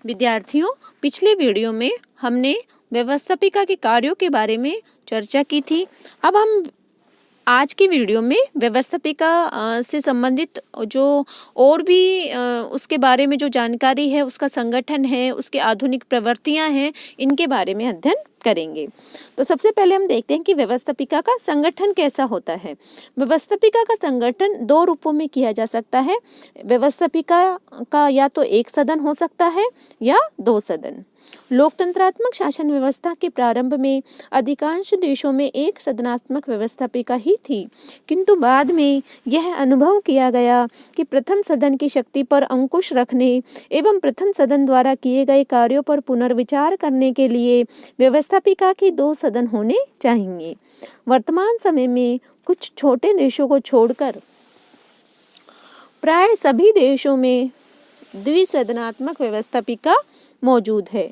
विद्यार्थियों, पिछले वीडियो में हमने व्यवस्थापिका के कार्यों के बारे में चर्चा की थी। अब हम आज की वीडियो में व्यवस्थापिका से संबंधित जो और भी उसके बारे में जो जानकारी है, उसका संगठन है, उसके आधुनिक प्रवृत्तियां हैं, इनके बारे में अध्ययन करेंगे। तो सबसे पहले हम देखते हैं कि व्यवस्थापिका का संगठन कैसा होता है। व्यवस्थापिका का संगठन दो रूपों में किया जा सकता है। व्यवस्थापिका का या तो एक सदन हो सकता है या दो सदन। लोकतंत्रात्मक शासन व्यवस्था के प्रारंभ में अधिकांश देशों में एक सदनात्मक व्यवस्थापिका ही थी, किंतु बाद में यह अनुभव किया गया कि प्रथम सदन की शक्ति पर अंकुश रखने एवं प्रथम सदन द्वारा किए गए कार्यों पर पुनर्विचार करने के लिए व्यवस्थापिका के दो सदन होने चाहिए। वर्तमान समय में कुछ छोटे देशों को छोड़कर प्राय सभी देशों में द्विसदनात्मक व्यवस्थापिका मौजूद है।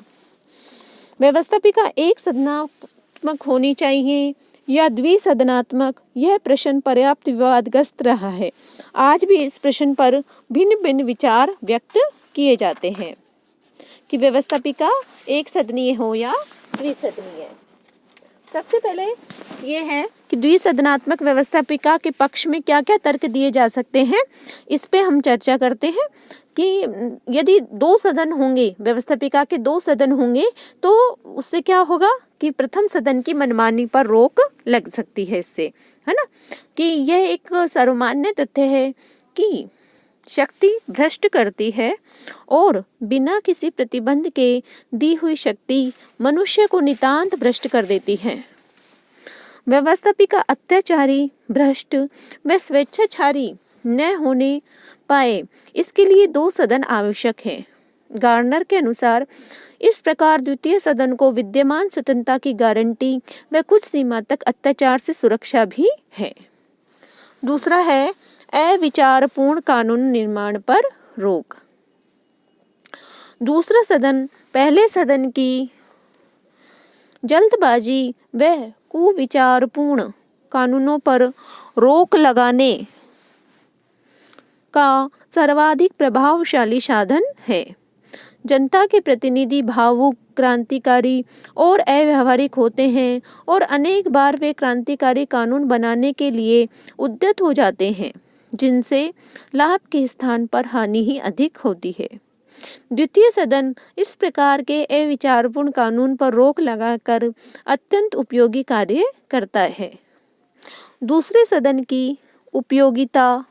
व्यवस्थापिका एक सदनात्मक होनी चाहिए या द्विसदनात्मक, यह प्रश्न पर्याप्त विवादग्रस्त रहा है। आज भी इस प्रश्न पर भिन्न भिन्न विचार व्यक्त किए जाते हैं कि व्यवस्थापिका एक सदनीय हो या द्विसदनीय। सबसे पहले ये है कि द्विसदनात्मक व्यवस्थापिका के पक्ष में क्या क्या तर्क दिए जा सकते हैं, इस पे हम चर्चा करते हैं कि यदि दो सदन होंगे, व्यवस्थापिका के दो सदन होंगे, तो उससे क्या होगा कि प्रथम सदन की मनमानी पर रोक लग सकती है इससे, है ना। कि यह एक सर्वमान्य तथ्य है कि शक्ति भ्रष्ट करती है और बिना किसी प्रतिबंध के दी हुई शक्ति मनुष्य को नितांत भ्रष्ट कर देती है। व्यवस्थापिका अत्याचारी, भ्रष्ट व स्वेच्छाचारी न होने पाए, इसके लिए दो सदन आवश्यक है। गार्नर के अनुसार इस प्रकार द्वितीय सदन को विद्यमान स्वतंत्रता की गारंटी व कुछ सीमा तक अत्याचार से सुरक्षा भी है। दूसरा है अविचारपूर्ण कानून निर्माण पर रोक। दूसरा सदन पहले सदन की जल्दबाजी व कुविचारपूर्ण कानूनों पर रोक लगाने का सर्वाधिक प्रभावशाली साधन है। जनता के प्रतिनिधि भावुक, क्रांतिकारी और अव्यावहारिक होते हैं और अनेक बार वे क्रांतिकारी कानून बनाने के लिए उद्यत हो जाते हैं, जिनसे लाभ के स्थान पर हानि ही अधिक होती है। द्वितीय सदन इस प्रकार के अविचारपूर्ण कानून पर रोक लगाकर अत्यंत उपयोगी कार्य करता है। दूसरे सदन की उपयोगिता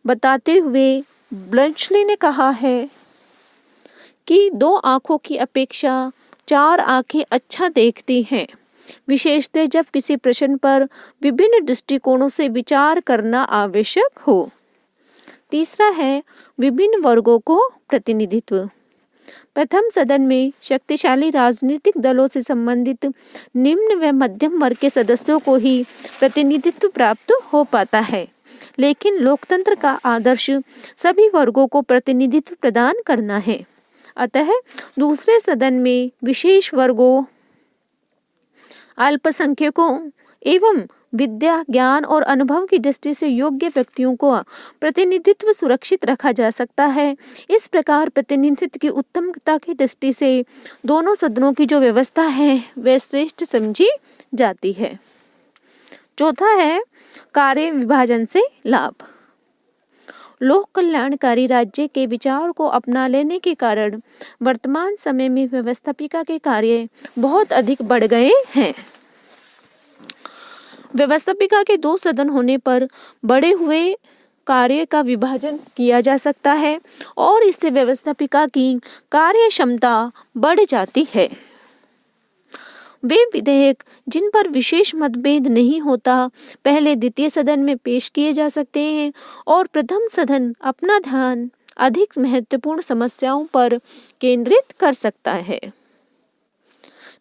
बताते हुए ब्लंचली ने कहा है कि दो आंखों की अपेक्षा चार आंखें अच्छा देखती हैं, विशेषतः जब किसी प्रश्न पर विभिन्न दृष्टिकोणों से विचार करना आवश्यक हो। तीसरा है विभिन्न वर्गों को प्रतिनिधित्व। प्रथम सदन में शक्तिशाली राजनीतिक दलों से संबंधित निम्न व मध्यम वर्ग के सदस्यों को ही प्रतिनिधित्व प्राप्त हो पाता है, लेकिन लोकतंत्र का आदर्श सभी वर्गों को प्रतिनिधित्व प्रदान करना है। अतः दूसरे सदन में विशेष वर्गों, अल्पसंख्यकों एवं विद्या, ज्ञान और अनुभव की दृष्टि से योग्य व्यक्तियों को प्रतिनिधित्व सुरक्षित रखा जा सकता है। इस प्रकार प्रतिनिधित्व की उत्तमता की दृष्टि से दोनों सदनों की जो व्यवस्था है वह श्रेष्ठ समझी जाती है। चौथा है कार्य विभाजन से लाभ। लोक कल्याणकारी राज्य के विचार को अपना लेने के कारण वर्तमान समय में व्यवस्थापिका के कार्य बहुत अधिक बढ़ गए हैं। व्यवस्थापिका के दो सदन होने पर बढ़े हुए कार्य का विभाजन किया जा सकता है और इससे व्यवस्थापिका की कार्य क्षमता बढ़ जाती है। वे विधेयक जिन पर विशेष मतभेद नहीं होता, पहले द्वितीय सदन में पेश किए जा सकते हैं और प्रथम सदन अपना ध्यान अधिक महत्वपूर्ण समस्याओं पर केंद्रित कर सकता है।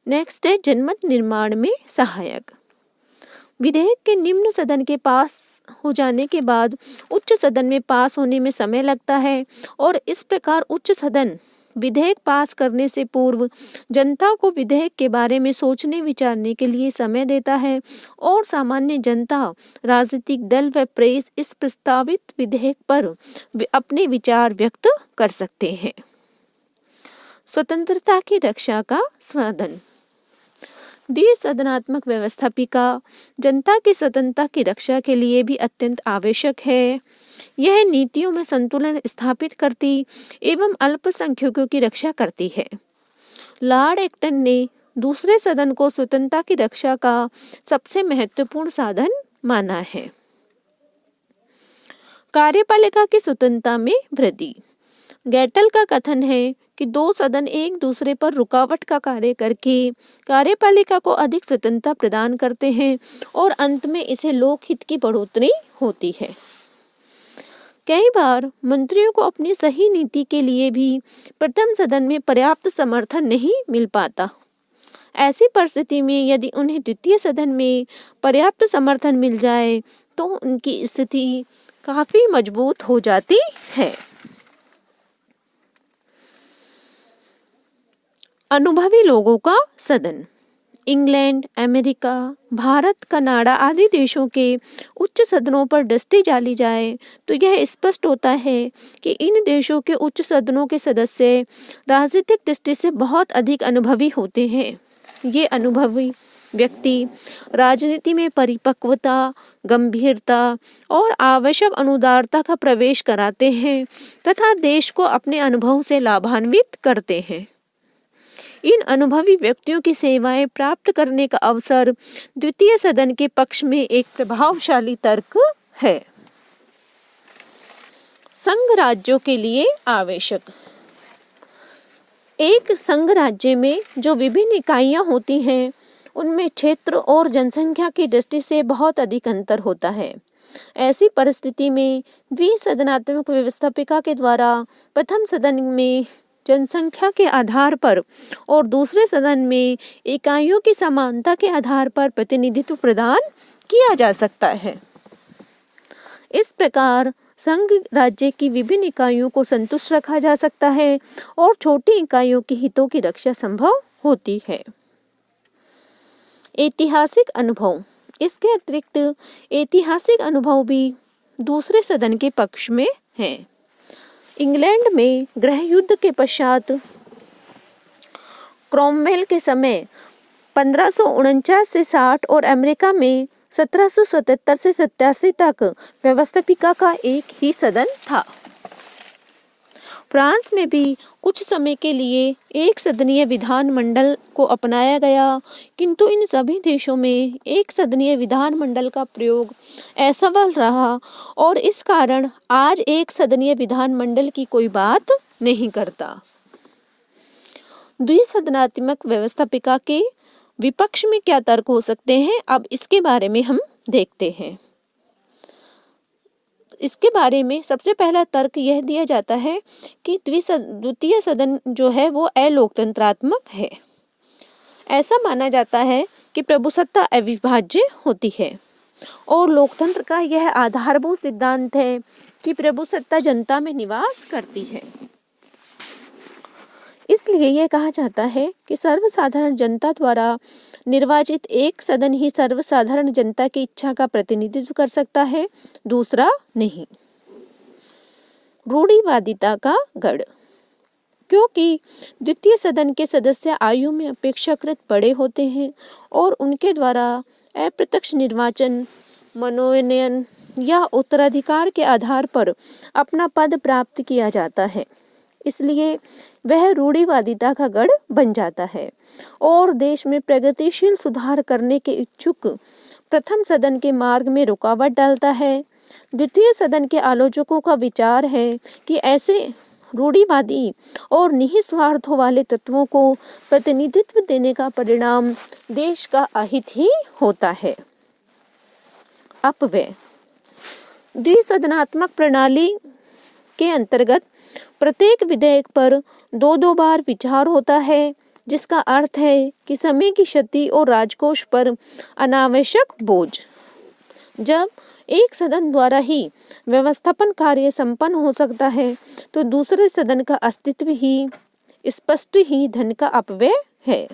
नेक्स्ट है जनमत निर्माण में सहायक। विधेयक के निम्न सदन के पास हो जाने के बाद उच्च सदन में पास होने में समय लगता है और इस प्रकार उच्च सदन विधेयक पास करने से पूर्व जनता को विधेयक के बारे में सोचने विचारने के लिए समय देता है और सामान्य जनता, राजनीतिक दल व प्रेस इस प्रस्तावित विधेयक पर अपने विचार व्यक्त कर सकते हैं। स्वतंत्रता की रक्षा का साधन। द्विसदनात्मक व्यवस्थापिका जनता की स्वतंत्रता की रक्षा के लिए भी अत्यंत आवश्यक है। यह नीतियों में संतुलन स्थापित करती एवं अल्पसंख्यकों की रक्षा करती है। लॉर्ड एक्टन ने दूसरे सदन को स्वतंत्रता की रक्षा का सबसे महत्वपूर्ण साधन माना है। कार्यपालिका की स्वतंत्रता में वृद्धि। गैटल का कथन है कि दो सदन एक दूसरे पर रुकावट का कार्य करके कार्यपालिका को अधिक स्वतंत्रता प्रदान करते हैं और अंत में इसे लोकहित की बढ़ोतरी होती है। कई बार मंत्रियों को अपनी सही नीति के लिए भी प्रथम सदन में पर्याप्त समर्थन नहीं मिल पाता। ऐसी परिस्थिति में यदि उन्हें द्वितीय सदन में पर्याप्त समर्थन मिल जाए तो उनकी स्थिति काफी मजबूत हो जाती है। अनुभवी लोगों का सदन। इंग्लैंड, अमेरिका, भारत, कनाडा आदि देशों के उच्च सदनों पर दृष्टि डाली जाए तो यह स्पष्ट होता है कि इन देशों के उच्च सदनों के सदस्य राजनीतिक दृष्टि से बहुत अधिक अनुभवी होते हैं। ये अनुभवी व्यक्ति राजनीति में परिपक्वता, गंभीरता और आवश्यक अनुदारता का प्रवेश कराते हैं तथा देश को अपने अनुभव से लाभान्वित करते हैं। इन अनुभवी व्यक्तियों की सेवाएं प्राप्त करने का अवसर द्वितीय सदन के पक्ष में एक प्रभावशाली तर्क है। संघ राज्यों के लिए आवश्यक। एक संघ राज्य में जो विभिन्न इकाइयां होती हैं उनमें क्षेत्र और जनसंख्या की दृष्टि से बहुत अधिक अंतर होता है। ऐसी परिस्थिति में द्विसदनात्मक व्यवस्थापिका के द्वारा प्रथम सदन में जनसंख्या के आधार पर और दूसरे सदन में इकाइयों की समानता के आधार पर प्रतिनिधित्व प्रदान किया जा सकता है। इस प्रकार संघ राज्य की विभिन्न इकाइयों को संतुष्ट रखा जा सकता है और छोटी इकाइयों के हितों की रक्षा संभव होती है। ऐतिहासिक अनुभव। इसके अतिरिक्त ऐतिहासिक अनुभव भी दूसरे सदन के पक्ष में है। इंग्लैंड में गृह युद्ध के पश्चात क्रोमवेल के समय 1549 से 60 और अमेरिका में 1777 से 87 तक व्यवस्थापिका का एक ही सदन था। फ्रांस में भी कुछ समय के लिए एक सदनीय विधानमंडल को अपनाया गया, किंतु इन सभी देशों में एक सदनीय विधानमंडल का प्रयोग असफल रहा और इस कारण आज एक सदनीय विधानमंडल की कोई बात नहीं करता। द्विसदनात्मक व्यवस्थापिका के विपक्ष में क्या तर्क हो सकते हैं, अब इसके बारे में हम देखते हैं। इसके बारे में सबसे पहला तर्क यह दिया जाता है कि द्वितीय सदन जो है वो अलोकतंत्रात्मक है। ऐसा माना जाता है कि प्रभुसत्ता अविभाज्य होती है और लोकतंत्र का यह आधारभूत सिद्धांत है कि प्रभुसत्ता जनता में निवास करती है। इसलिए यह कहा जाता है कि सर्वसाधारण जनता द्वारा निर्वाचित एक सदन ही सर्वसाधारण जनता की इच्छा का प्रतिनिधित्व कर सकता है, दूसरा नहीं। रूढ़िवादिता का गढ़। क्योंकि द्वितीय सदन के सदस्य आयु में अपेक्षाकृत बड़े होते हैं और उनके द्वारा अप्रत्यक्ष निर्वाचन, मनोनयन या उत्तराधिकार के आधार पर अपना पद प्राप्त किया जाता है, इसलिए वह रूढ़िवादिता का गढ़ बन जाता है और देश में प्रगतिशील सुधार करने के इच्छुक प्रथम सदन के मार्ग में रुकावट डालता है। द्वितीय सदन के आलोचकों का विचार है कि ऐसे रूढ़िवादी और निःस्वार्थों वाले तत्वों को प्रतिनिधित्व देने का परिणाम देश का अहित ही होता है। अपव्यय। द्विसदनात्मक प्रणाली के अंतर्गत प्रत्येक विधेयक पर दो बार विचार होता है, जिसका अर्थ है कि समय की क्षति और राजकोष पर अनावश्यक बोझ। जब एक सदन द्वारा ही व्यवस्थापन कार्य संपन्न हो सकता है तो दूसरे सदन का अस्तित्व ही स्पष्ट ही धन का अपव्यय है।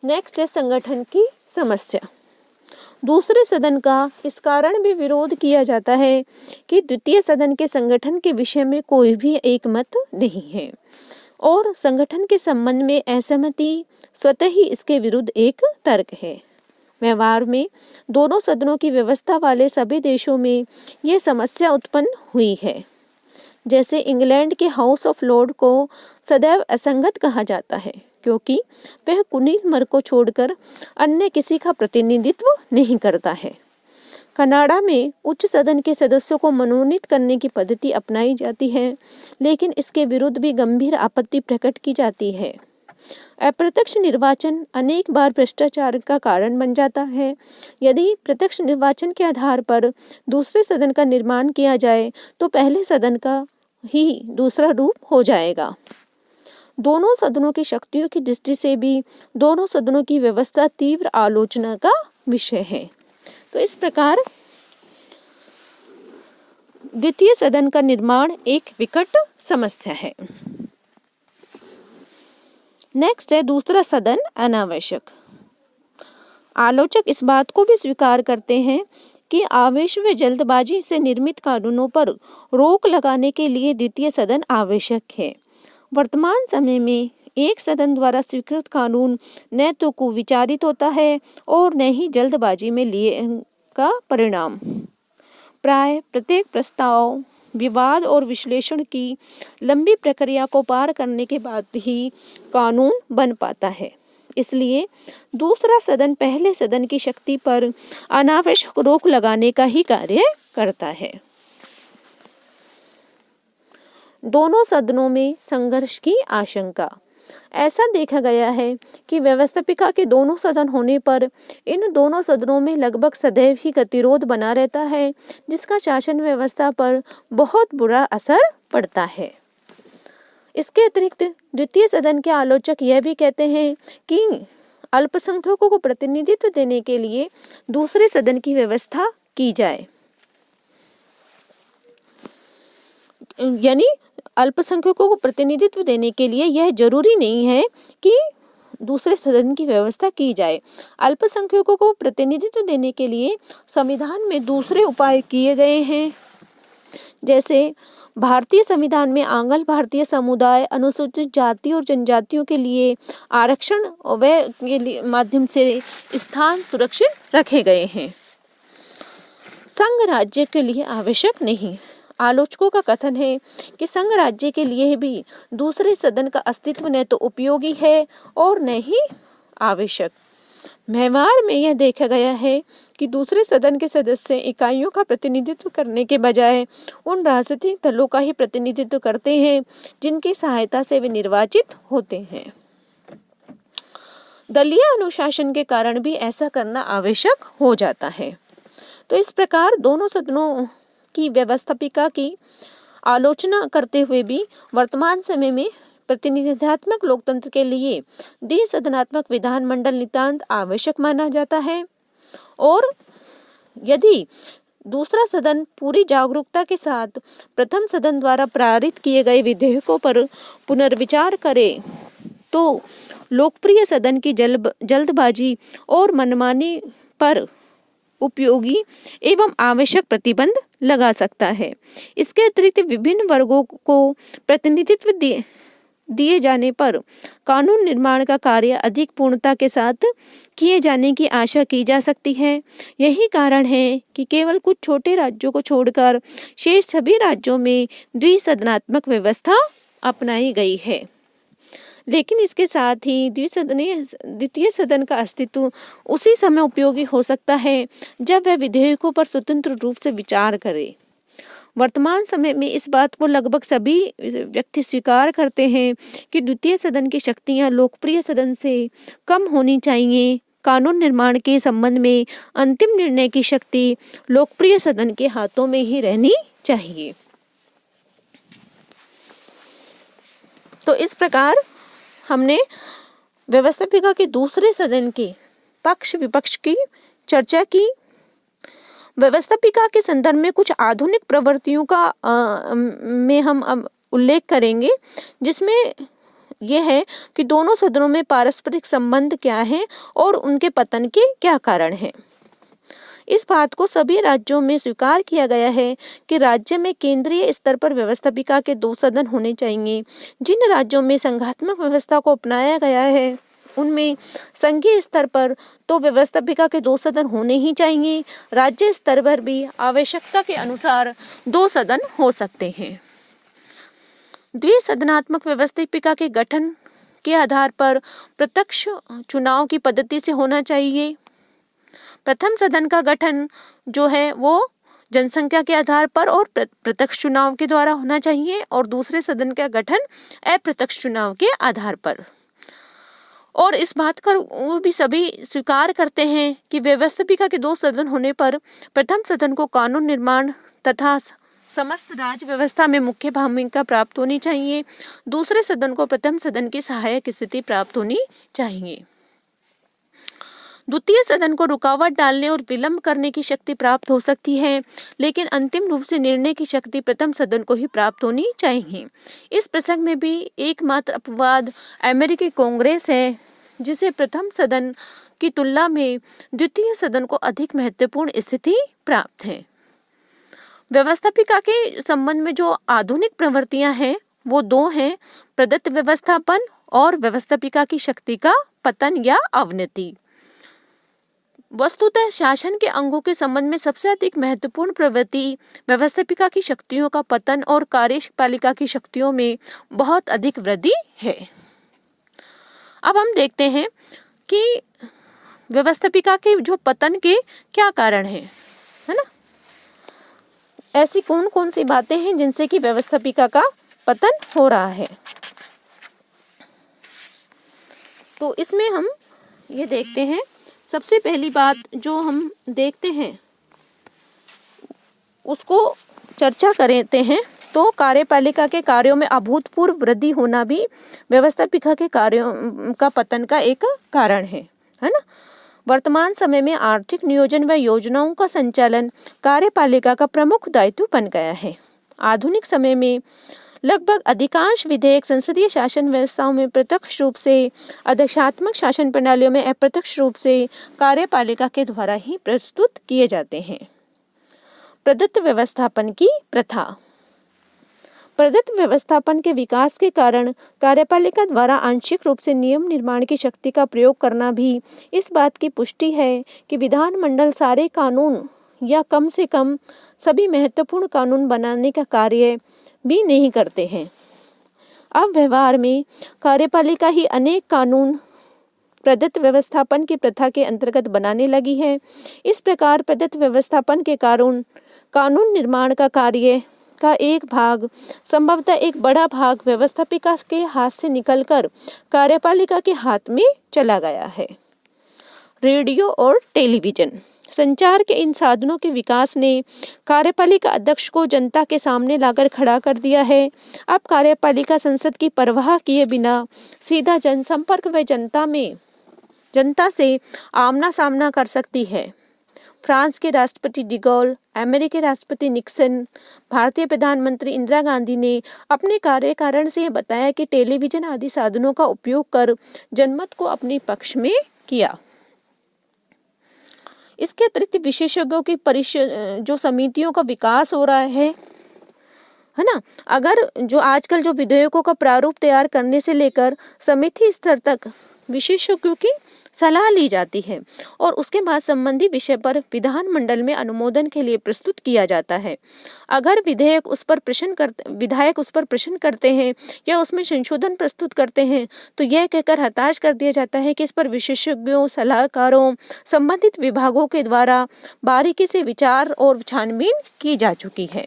नेक्स्ट है संगठन की समस्या। दूसरे सदन का इस कारण भी विरोध किया जाता है कि द्वितीय सदन के संगठन के विषय में कोई भी एक मत नहीं है और संगठन के संबंध में असहमति स्वतः ही इसके विरुद्ध एक तर्क है। व्यवहार में दोनों सदनों की व्यवस्था वाले सभी देशों में यह समस्या उत्पन्न हुई है। जैसे इंग्लैंड के हाउस ऑफ लॉर्ड को सदैव असंगत कहा जाता है, क्योंकि वह कुलीनमर को छोड़कर अन्य किसी का प्रतिनिधित्व नहीं करता है। कनाडा में उच्च सदन के सदस्यों को मनोनीत करने की पद्धति अपनाई जाती है, लेकिन इसके विरुद्ध भी गंभीर आपत्ति प्रकट की जाती है। अप्रत्यक्ष निर्वाचन अनेक बार भ्रष्टाचार का कारण बन जाता है। यदि प्रत्यक्ष निर्वाचन के आधार पर दूसरे सदन का निर्माण किया जाए तो पहले सदन का ही दूसरा रूप हो जाएगा। दोनों सदनों की शक्तियों की दृष्टि से भी दोनों सदनों की व्यवस्था तीव्र आलोचना का विषय है। तो इस प्रकार द्वितीय सदन का निर्माण एक विकट समस्या है। नेक्स्ट है दूसरा सदन अनावश्यक। आलोचक इस बात को भी स्वीकार करते हैं कि आवेश व जल्दबाजी से निर्मित कानूनों पर रोक लगाने के लिए द्वितीय सदन आवश्यक है। वर्तमान समय में एक सदन द्वारा स्वीकृत कानून न तो कुविचारित होता है और न ही जल्दबाजी में लिए का परिणाम। प्राय प्रत्येक प्रस्ताव विवाद और विश्लेषण की लंबी प्रक्रिया को पार करने के बाद ही कानून बन पाता है। इसलिए दूसरा सदन पहले सदन की शक्ति पर अनावश्यक रोक लगाने का ही कार्य करता है। दोनों सदनों में संघर्ष की आशंका। ऐसा देखा गया है कि व्यवस्थापिका के दोनों सदन होने पर इन दोनों सदनों में लगभग सदैव ही गतिरोध बना रहता है, जिसका शासन व्यवस्था पर बहुत बुरा असर पड़ता है। इसके अतिरिक्त द्वितीय सदन के आलोचक यह भी कहते हैं कि अल्पसंख्यकों को प्रतिनिधित्व देने के लिए दूसरे सदन की व्यवस्था की जाए, यानी अल्पसंख्यकों को प्रतिनिधित्व देने के लिए यह जरूरी नहीं है कि दूसरे सदन की व्यवस्था की जाए। अल्पसंख्यकों को प्रतिनिधित्व देने के लिए संविधान में दूसरे उपाय किए गए हैं। जैसे भारतीय संविधान में आंग्ल भारतीय समुदाय, अनुसूचित जाति और जनजातियों के लिए आरक्षण व के माध्यम से स्थान सुरक्षित रखे गए हैं। संघ राज्य के लिए आवश्यक नहीं। आलोचकों का कथन है कि संघ राज्य के लिए भी दूसरे सदन का अस्तित्व न तो उपयोगी है और न ही आवश्यक। व्यवहार में यह देखा गया है कि दूसरे सदन के सदस्य इकाइयों का प्रतिनिधित्व करने के बजाय उन राजनीतिक दलों का ही प्रतिनिधित्व करते हैं जिनकी सहायता से वे निर्वाचित होते हैं। दलीय अनुशासन के कारण भी ऐसा करना आवश्यक हो जाता है। तो इस प्रकार दोनों सदनों की व्यवस्थापिका की आलोचना करते हुए भी वर्तमान समय में प्रतिनिधित्वात्मक लोकतंत्र के लिए द्विसदनात्मक विधानमंडल नितांत आवश्यक माना जाता है। और यदि दूसरा सदन पूरी जागरूकता के साथ प्रथम सदन द्वारा पारित किए गए विधेयकों पर पुनर्विचार करे तो लोकप्रिय सदन की जल्दबाजी और मनमानी पर उपयोगी एवं आवश्यक प्रतिबंध लगा सकता है। इसके अतिरिक्त विभिन्न वर्गों को प्रतिनिधित्व दिए जाने पर कानून निर्माण का कार्य अधिक पूर्णता के साथ किए जाने की आशा की जा सकती है। यही कारण है कि केवल कुछ छोटे राज्यों को छोड़कर शेष सभी राज्यों में द्विसदनात्मक व्यवस्था अपनाई गई है। लेकिन इसके साथ ही द्वितीय सदन का अस्तित्व उसी समय उपयोगी हो सकता है जब वह विधेयकों पर स्वतंत्र रूप से विचार करे। वर्तमान समय में इस बात को लगभग सभी व्यक्ति स्वीकार करते हैं कि द्वितीय सदन की शक्तियां लोकप्रिय सदन से कम होनी चाहिए। कानून निर्माण के संबंध में अंतिम निर्णय की शक्ति लोकप्रिय सदन के हाथों में ही रहनी चाहिए। तो इस प्रकार हमने व्यवस्थापिका के दूसरे सदन के पक्ष विपक्ष की चर्चा की। व्यवस्थापिका के संदर्भ में कुछ आधुनिक प्रवृत्तियों का में हम अब उल्लेख करेंगे, जिसमें यह है कि दोनों सदनों में पारस्परिक संबंध क्या है और उनके पतन के क्या कारण हैं। इस बात को सभी राज्यों में स्वीकार किया गया है कि राज्य में केंद्रीय स्तर पर व्यवस्थापिका के 2 सदन होने चाहिए। जिन राज्यों में संघात्मक व्यवस्था को अपनाया गया है उनमें संघीय स्तर पर तो व्यवस्थापिका के 2 सदन होने ही चाहिए। राज्य स्तर पर भी आवश्यकता के अनुसार 2 सदन हो सकते हैं। द्विसदनात्मक व्यवस्थापिका के गठन के आधार पर प्रत्यक्ष चुनाव की पद्धति से होना चाहिए। प्रथम सदन का गठन जो है वो जनसंख्या के आधार पर और प्रत्यक्ष चुनाव के द्वारा होना चाहिए और दूसरे सदन का गठन अप्रत्यक्ष चुनाव के आधार पर। और इस बात का वो भी सभी स्वीकार करते हैं कि व्यवस्थापिका के 2 सदन होने पर प्रथम सदन को कानून निर्माण तथा समस्त राज्य व्यवस्था में मुख्य भूमिका प्राप्त होनी चाहिए। दूसरे सदन को प्रथम सदन की सहायक स्थिति प्राप्त होनी चाहिए। द्वितीय सदन को रुकावट डालने और विलंब करने की शक्ति प्राप्त हो सकती है, लेकिन अंतिम रूप से निर्णय की शक्ति प्रथम सदन को ही प्राप्त होनी चाहिए। इस प्रसंग में भी एकमात्र अपवाद अमेरिकी कांग्रेस है, जिसे प्रथम सदन की तुलना में द्वितीय सदन को अधिक महत्वपूर्ण स्थिति प्राप्त है। व्यवस्थापिका के संबंध में जो आधुनिक प्रवृत्तियां हैं वो 2 हैं, प्रदत्त व्यवस्थापन और व्यवस्थापिका की शक्ति का पतन या अवनति। वस्तुतः शासन के अंगों के संबंध में सबसे अधिक महत्वपूर्ण प्रवृत्ति व्यवस्थापिका की शक्तियों का पतन और कार्यपालिका की शक्तियों में बहुत अधिक वृद्धि है। अब हम देखते हैं कि व्यवस्थापिका के जो पतन के क्या कारण हैं, है ना। ऐसी कौन कौन सी बातें हैं जिनसे कि व्यवस्थापिका का पतन हो रहा है। तो इसमें हम ये देखते हैं, सबसे पहली बात जो हम देखते हैं उसको चर्चा करते हैं तो कार्यपालिका के कार्यों में अभूतपूर्व वृद्धि होना भी व्यवस्थापिका के कार्यों का पतन का एक कारण है ना। वर्तमान समय में आर्थिक नियोजन व योजनाओं का संचालन कार्यपालिका का प्रमुख दायित्व बन गया है। आधुनिक समय में लगभग अधिकांश विधेयक संसदीय शासन व्यवस्थाओं में प्रत्यक्ष रूप से, आदेशात्मक शासन प्रणालियों में अप्रत्यक्ष रूप से कार्यपालिका के द्वारा ही प्रस्तुत किए जाते हैं। प्रदत्त व्यवस्थापन की प्रथा। प्रदत्त व्यवस्थापन के विकास के कारण कार्यपालिका द्वारा आंशिक रूप से नियम निर्माण की शक्ति का प्रयोग करना भी इस बात की पुष्टि है कि विधानमंडल सारे कानून या कम से कम सभी महत्वपूर्ण कानून बनाने का कार्य भी नहीं करते हैं। अब व्यवहार में कार्यपालिका ही अनेक कानून प्रदत्त व्यवस्थापन की प्रथा के अंतर्गत बनाने लगी है। इस प्रकार प्रदत्त व्यवस्थापन के कारण कानून निर्माण का कार्य का एक भाग, संभवतः एक बड़ा भाग, व्यवस्थापिका के हाथ से निकलकर कार्यपालिका के हाथ में चला गया है। रेडियो और टेलीविजन संचार के इन साधनों के विकास ने कार्यपालिका अध्यक्ष को जनता के सामने लाकर खड़ा कर दिया है। अब कार्यपालिका संसद की परवाह किए बिना सीधा जनसंपर्क व जनता से आमना सामना कर सकती है। फ्रांस के राष्ट्रपति डिगोल, अमेरिकी राष्ट्रपति निक्सन, भारतीय प्रधानमंत्री इंदिरा गांधी ने अपने कार्यकारण से बताया कि टेलीविजन आदि साधनों का उपयोग कर जनमत को अपने पक्ष में किया। इसके अतिरिक्त विशेषज्ञों की परिषद जो समितियों का विकास हो रहा है ना। अगर जो आजकल जो विधेयकों का प्रारूप तैयार करने से लेकर समिति स्तर तक विशेषज्ञों की सलाह ली जाती है और उसके बाद संबंधी विषय पर विधानमंडल में अनुमोदन के लिए प्रस्तुत किया जाता है। अगर विधायक उस पर प्रश्न करते हैं या उसमें संशोधन प्रस्तुत करते हैं तो यह कहकर हताश कर दिया जाता है कि इस पर विशेषज्ञों, सलाहकारों, संबंधित विभागों के द्वारा बारीकी से विचार और छानबीन की जा चुकी है।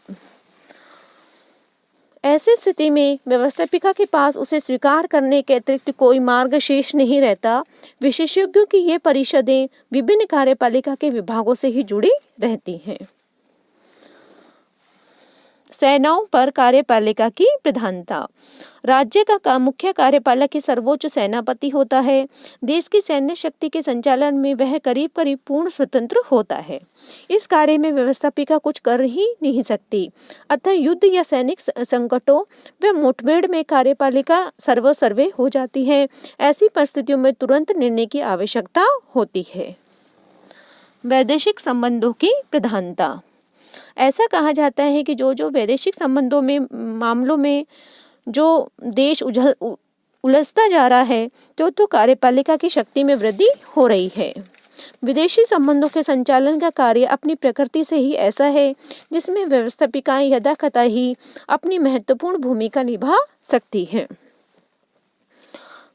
ऐसी स्थिति में व्यवस्थापिका के पास उसे स्वीकार करने के अतिरिक्त कोई मार्ग शेष नहीं रहता। विशेषज्ञों की ये परिषदें विभिन्न कार्यपालिका के विभागों से ही जुड़ी रहती हैं। सेनाओं पर कार्यपालिका की प्रधानता। राज्य का मुख्य कार्यपालक ही सर्वोच्च सेनापति होता है। देश की सैन्य शक्ति के संचालन में वह करीब पूर्ण स्वतंत्र होता है। इस कार्य में व्यवस्थापिका कुछ कर ही नहीं सकती। अतः युद्ध या सैनिक संकटों व मुठभेड़ में कार्यपालिका सर्वसर्वे हो जाती है। ऐसी परिस्थितियों में तुरंत निर्णय की आवश्यकता होती है। वैदेशिक संबंधों की प्रधानता। ऐसा कहा जाता है कि जो वैदेशिक संबंधों में मामलों में जो देश उलझता जा रहा है तो कार्यपालिका की शक्ति में वृद्धि हो रही है। विदेशी संबंधों के संचालन का कार्य अपनी प्रकृति से ही ऐसा है जिसमें व्यवस्थापिकाएं यदाकथा ही अपनी महत्वपूर्ण भूमिका निभा सकती हैं।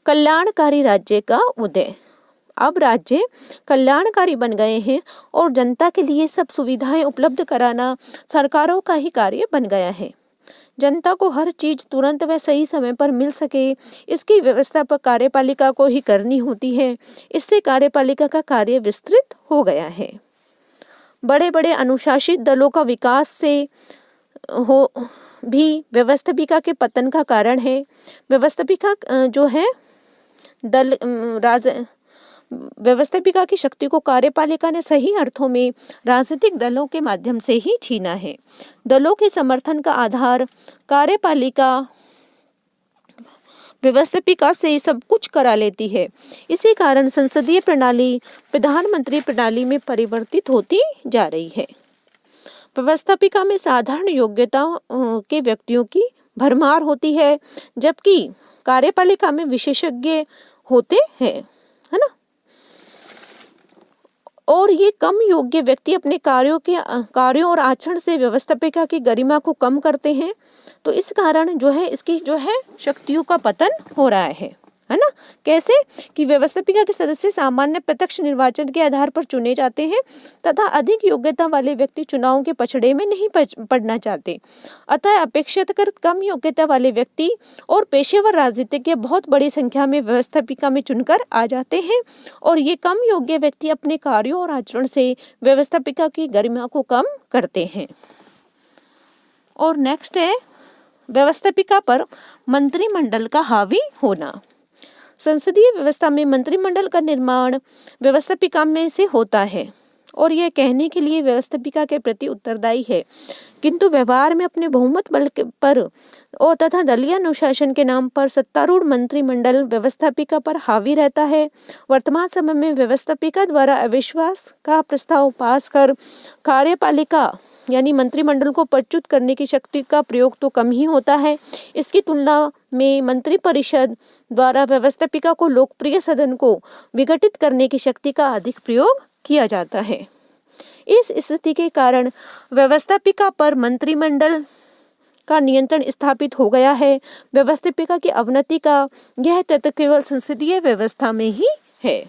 कल्याणकारी राज्य का उदय। अब राज्य कल्याणकारी बन गए हैं और जनता के लिए सब सुविधाएं उपलब्ध कराना सरकारों का ही कार्य बन गया है। जनता को हर चीज तुरंत व सही समय पर मिल सके, इसकी व्यवस्था पर कार्यपालिका को ही करनी होती है। इससे कार्यपालिका का कार्य विस्तृत हो गया है। बड़े बड़े अनुशासित दलों का विकास से हो भी व्यवस्थापिका के पतन का कारण है। व्यवस्थापिका जो है दल व्यवस्थापिका की शक्ति को कार्यपालिका ने सही अर्थों में राजनीतिक दलों के माध्यम से ही छीना है। दलों के समर्थन का आधार कार्यपालिका व्यवस्थापिका से सब कुछ करा लेती है। इसी कारण संसदीय प्रणाली प्रधानमंत्री प्रणाली में परिवर्तित होती जा रही है। व्यवस्थापिका में साधारण योग्यता के व्यक्तियों की भरमार होती है, जबकि कार्यपालिका में विशेषज्ञ होते हैं, है ना। और ये कम योग्य व्यक्ति अपने कार्यों और आचरण से व्यवस्थापिका की गरिमा को कम करते हैं। तो इस कारण जो है इसकी जो है शक्तियों का पतन हो रहा है ना। कैसे कि व्यवस्थापिका के सदस्य सामान्य प्रत्यक्ष निर्वाचन के आधार पर चुने जाते हैं तथा अधिक योग्यता वाले व्यक्ति चुनावों के पछड़े में नहीं पड़ना चाहते। अतः अपेक्षाकृत कम योग्यता वाले व्यक्ति और पेशेवर राजनीतिज्ञ बहुत बड़ी संख्या में व्यवस्थापिका में चुनकर आ जाते हैं और ये कम योग्य व्यक्ति अपने कार्यों और आचरण से व्यवस्थापिका की गरिमा को कम करते हैं। और नेक्स्ट है व्यवस्थापिका पर मंत्रिमंडल का हावी होना। संसदीय व्यवस्था में मंत्रिमंडल का निर्माण व्यवस्थापिका में से होता है और यह कहने के लिए व्यवस्थापिका के प्रति उत्तरदायी है, किंतु व्यवहार में अपने बहुमत बल पर और तथा दलीय अनुशासन के नाम पर सत्तारूढ़ मंत्रिमंडल व्यवस्थापिका पर हावी रहता है। वर्तमान समय में व्यवस्थापिका द्वारा अविश्वास का प्रस्ताव पास कर कार्यपालिका यानी मंत्रिमंडल को पदच्युत करने की शक्ति का प्रयोग तो कम ही होता है। इसकी तुलना में मंत्रिपरिषद द्वारा व्यवस्थापिका को लोकप्रिय सदन को विघटित करने की शक्ति का अधिक प्रयोग किया जाता है। इस स्थिति के कारण व्यवस्थापिका पर मंत्रिमंडल का नियंत्रण स्थापित हो गया है। व्यवस्थापिका की अवनति का यह तथ्य केवल संसदीय व्यवस्था में ही है।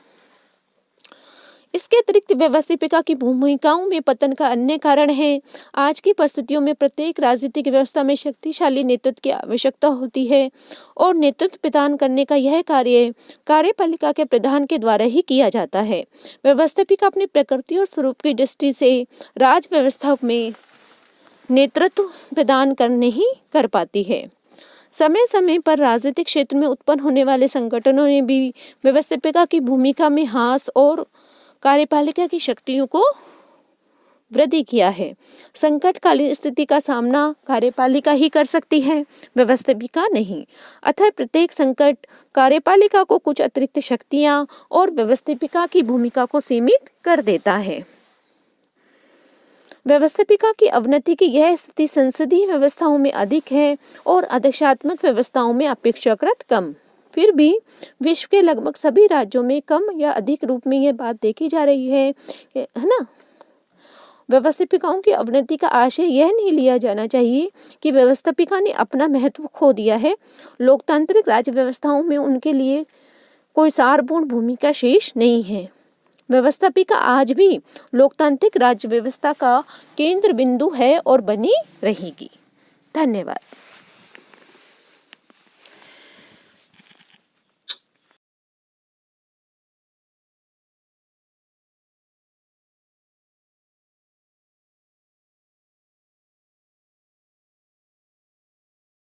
इसके अतिरिक्त व्यवस्थापिका की भूमिकाओं में पतन का अन्य कारण है। आज की परिस्थितियों में प्रत्येक राजनीतिक व्यवस्था में शक्तिशाली नेतृत्व की आवश्यकता होती है और नेतृत्व प्रदान करने का यह कार्य कार्यपालिका के प्रधान के द्वारा ही किया जाता है। व्यवस्थापिका अपनी प्रकृति और स्वरूप की दृष्टि से राज व्यवस्था में नेतृत्व प्रदान नहीं कर पाती है। समय समय पर राजनीतिक क्षेत्र में उत्पन्न होने वाले संगठनों ने भी व्यवस्थापिका की भूमिका में ह्रास और कार्यपालिका की शक्तियों को वृद्धि किया है। संकटकालीन स्थिति का सामना कार्यपालिका ही कर सकती है, व्यवस्थापिका नहीं। अतः प्रत्येक संकट कार्यपालिका को कुछ अतिरिक्त शक्तियां और व्यवस्थापिका की भूमिका को सीमित कर देता है। व्यवस्थापिका की अवनति की यह स्थिति संसदीय व्यवस्थाओं में अधिक है और आदेशात्मक व्यवस्थाओं में अपेक्षाकृत कम। फिर भी विश्व के लगभग सभी राज्यों में कम या अधिक रूप में यह बात देखी जा रही है ना। व्यवस्थापिकाओं की अवनति का आशय यह नहीं लिया जाना चाहिए कि व्यवस्थापिका ने अपना महत्व खो दिया है। लोकतांत्रिक राज्य व्यवस्थाओं में उनके लिए कोई सारपूर्ण भूमिका शेष नहीं है। व्यवस्थापिका आज भी लोकतांत्रिक राज्य व्यवस्था का केंद्र बिंदु है और बनी रहेगी। धन्यवाद।